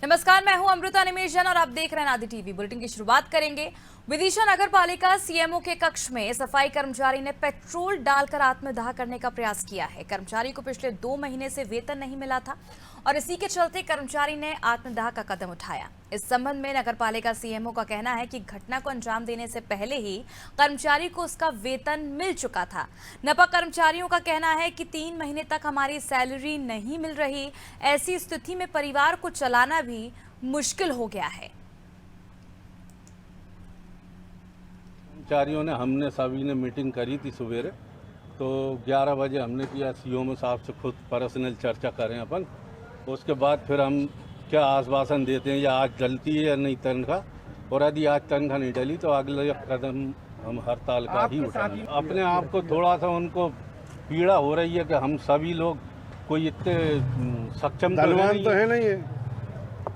नमस्कार, मैं हूं अमृता निमेशन और आप देख रहे हैं आदि टीवी। बुलेटिन की शुरुआत करेंगे। विदिशा नगर पालिका सीएमओ के कक्ष में सफाई कर्मचारी ने पेट्रोल डालकर आत्मदाह करने का प्रयास किया है। कर्मचारी को पिछले 2 महीने से वेतन नहीं मिला था और इसी के चलते कर्मचारी ने आत्मदाह का कदम उठाया। इस संबंध में नगर पालिका सीएमओ का कहना है कि घटना को अंजाम देने से पहले ही कर्मचारी को उसका वेतन मिल चुका था। नपा कर्मचारियों का कहना है कि 3 महीने तक हमारी सैलरी नहीं मिल रही। ऐसी स्थिति में परिवार को चलाना भी मुश्किल हो गया है। कर्मचारियों ने हमने सभी ने मीटिंग करी थी सवेरे, तो 11 बजे हमने किया सीएमओ साहब से खुद पर्सनल चर्चा करें अपन। उसके बाद फिर हम क्या आश्वासन देते हैं या आज डलती है या नहीं तनख्वाह, और यदि आज तनख्वाह नहीं डली तो अगला कदम हम हड़ताल का ही उठाएंगे। अपने आप को थोड़ा सा उनको पीड़ा हो रही है कि हम सभी लोग कोई इतने सक्षम तो है नहीं है,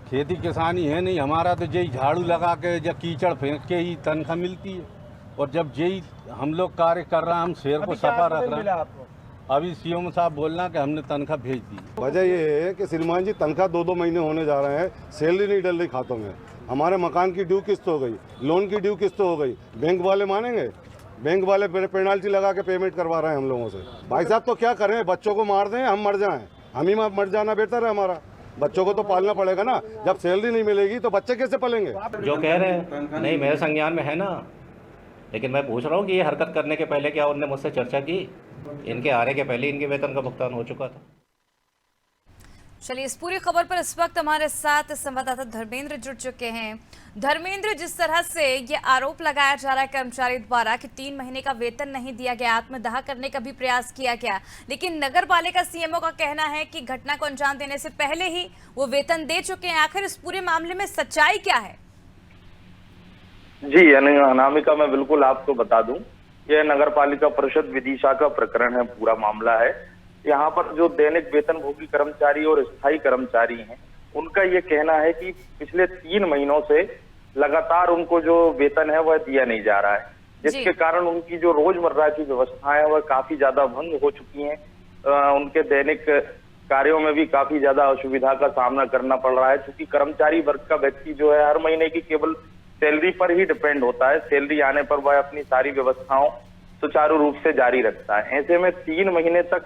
खेती किसानी है नहीं हमारा, तो यही झाड़ू लगा के या कीचड़ फेंक के ही तनख्वाह मिलती है। और जब यही हम लोग कार्य कर रहे हैं, हम शेर को सफा रख रहे हैं। अभी सीएम साहब बोलना कि हमने तनख्वाह भेज दी। वजह ये है कि श्रीमान जी तनख्वाह 2-2 महीने होने जा रहे हैं, सैलरी नहीं डल रही खातों में। हमारे मकान की ड्यू किस्त हो गई, लोन की ड्यू किस्त हो गई। बैंक वाले मानेंगे? बैंक वाले पेनल्टी लगा के पेमेंट करवा रहे हैं हम लोगों से। भाई साहब तो क्या करें, बच्चों को मार दें हम मर जाएं? हम ही मर जाना बेहतर है हमारा। बच्चों को तो पालना पड़ेगा ना, जब सैलरी नहीं मिलेगी तो बच्चे कैसे पलेंगे? जो कह रहे हैं नहीं मेरे संज्ञान में है ना, लेकिन मैं पूछ रहा हूँ कि ये हरकत करने के पहले क्या उनने मुझसे चर्चा की? इनके आने के पहले इनके वेतन का भुगतान हो चुका था। चलिए, इस पूरी खबर पर इस वक्त हमारे साथ संवाददाता धर्मेंद्र जुड़ चुके हैं। धर्मेंद्र, जिस तरह से ये आरोप लगाया जा रहा है कर्मचारी द्वारा कि 3 महीने का वेतन नहीं दिया गया, आत्मदाह करने का भी प्रयास किया गया, लेकिन नगर पालिका सीएमओ का कहना है कि घटना को अंजाम देने से पहले ही वो वेतन दे चुके हैं। आखिर इस पूरे मामले में सच्चाई क्या है? जी अनामिका, मैं बिल्कुल आपको बता दूं, यह नगर पालिका परिषद विदिशा का प्रकरण है, पूरा मामला है। यहाँ पर जो दैनिक वेतनभोगी कर्मचारी और स्थायी कर्मचारी हैं, उनका ये कहना है कि पिछले 3 महीनों से लगातार उनको जो वेतन है वह दिया नहीं जा रहा है, जिसके कारण उनकी जो रोजमर्रा की व्यवस्थाएं वह काफी ज्यादा भंग हो चुकी हैं। उनके दैनिक कार्यों में भी काफी ज्यादा असुविधा का सामना करना पड़ रहा है, क्योंकि कर्मचारी वर्ग का व्यक्ति जो है हर महीने की केवल सैलरी पर ही डिपेंड होता है। सैलरी आने पर वह अपनी सारी व्यवस्थाओं सुचारू रूप से जारी रखता है। ऐसे में 3 महीने तक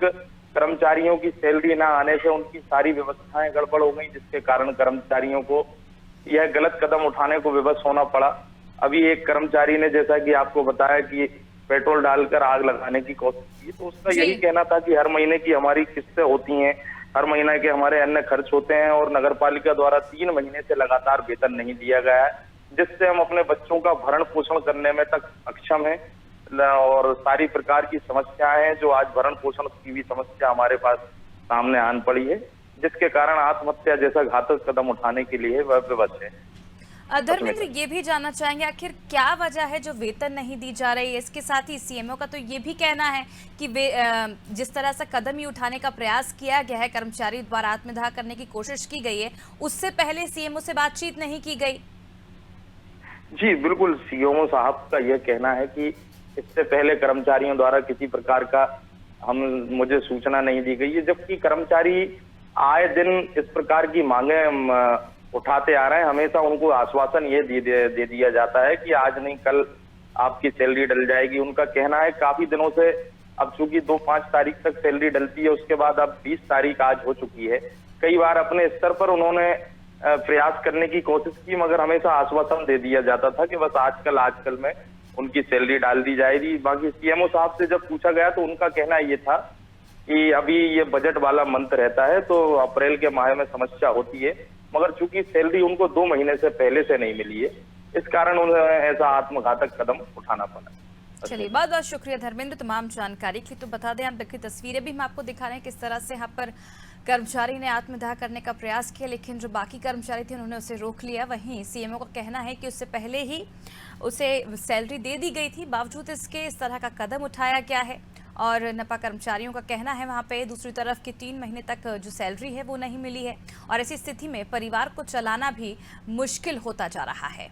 कर्मचारियों की सैलरी ना आने से उनकी सारी व्यवस्थाएं गड़बड़ हो गई, जिसके कारण कर्मचारियों को यह गलत कदम उठाने को विवश होना पड़ा। अभी एक कर्मचारी ने, जैसा कि आपको बताया, कि पेट्रोल डालकर आग लगाने की कोशिश की, तो उसका यही कहना था कि हर महीने की हमारी किस्तें होती हैं, हर महीने के हमारे अन्य खर्च होते हैं और नगर पालिका द्वारा 3 महीने से लगातार वेतन नहीं दिया गया है, जिससे हम अपने बच्चों का भरण पोषण करने में तक अक्षम है। और सारी प्रकार की समस्याएं हैं, जो आज भरण पोषण की भी समस्या हमारे पास सामने आन पड़ी है, जिसके कारण आत्महत्या जैसा घातक कदम उठाने के लिए वह विवश है। धर्मेंद्र, ये भी जानना चाहेंगे आखिर क्या वजह है जो वेतन नहीं दी जा रही है? इसके साथ ही सीएमओ का तो ये भी कहना है कि जिस तरह से कदम ही उठाने का प्रयास किया गया है, कर्मचारी द्वारा आत्मदाह करने की कोशिश की गई है, उससे पहले सीएमओ से बातचीत नहीं की गई। जी बिल्कुल, सीएमओ साहब का यह कहना है कि इससे पहले कर्मचारियों द्वारा किसी प्रकार का मुझे सूचना नहीं दी गई है, जबकि कर्मचारी आए दिन इस प्रकार की मांगे उठाते आ रहे हैं। हमेशा उनको आश्वासन ये दे दिया जाता है कि आज नहीं कल आपकी सैलरी डल जाएगी। उनका कहना है काफी दिनों से, अब चूंकि 2-5 तारीख तक सैलरी डलती है, उसके बाद अब 20 तारीख आज हो चुकी है। कई बार अपने स्तर पर उन्होंने प्रयास करने की कोशिश की, मगर हमेशा आश्वासन दे दिया जाता था कि बस आजकल में उनकी सैलरी डाल दी जाएगी। बाकी सीएमओ साहब से जब पूछा गया तो उनका कहना ये था कि अभी ये बजट वाला मंथ रहता है, तो अप्रैल के माह में समस्या होती है, मगर चूंकि सैलरी उनको 2 महीने से पहले से नहीं मिली है, इस कारण उन्हें ऐसा आत्मघातक कदम उठाना पड़ा। चलिए, बहुत बहुत शुक्रिया धर्मेंद्र तमाम जानकारी की। तो बता दें, आप देखिए तस्वीरें भी हम आपको दिखा रहे हैं किस तरह से यहाँ पर कर्मचारी ने आत्मदाह करने का प्रयास किया, लेकिन जो बाकी कर्मचारी थे उन्होंने उसे रोक लिया। वहीं सीएमओ का कहना है कि उससे पहले ही उसे सैलरी दे दी गई थी, बावजूद इसके इस तरह का कदम उठाया गया है। और नपा कर्मचारियों का कहना है वहाँ पे दूसरी तरफ कि 3 महीने तक जो सैलरी है वो नहीं मिली है और ऐसी स्थिति में परिवार को चलाना भी मुश्किल होता जा रहा है।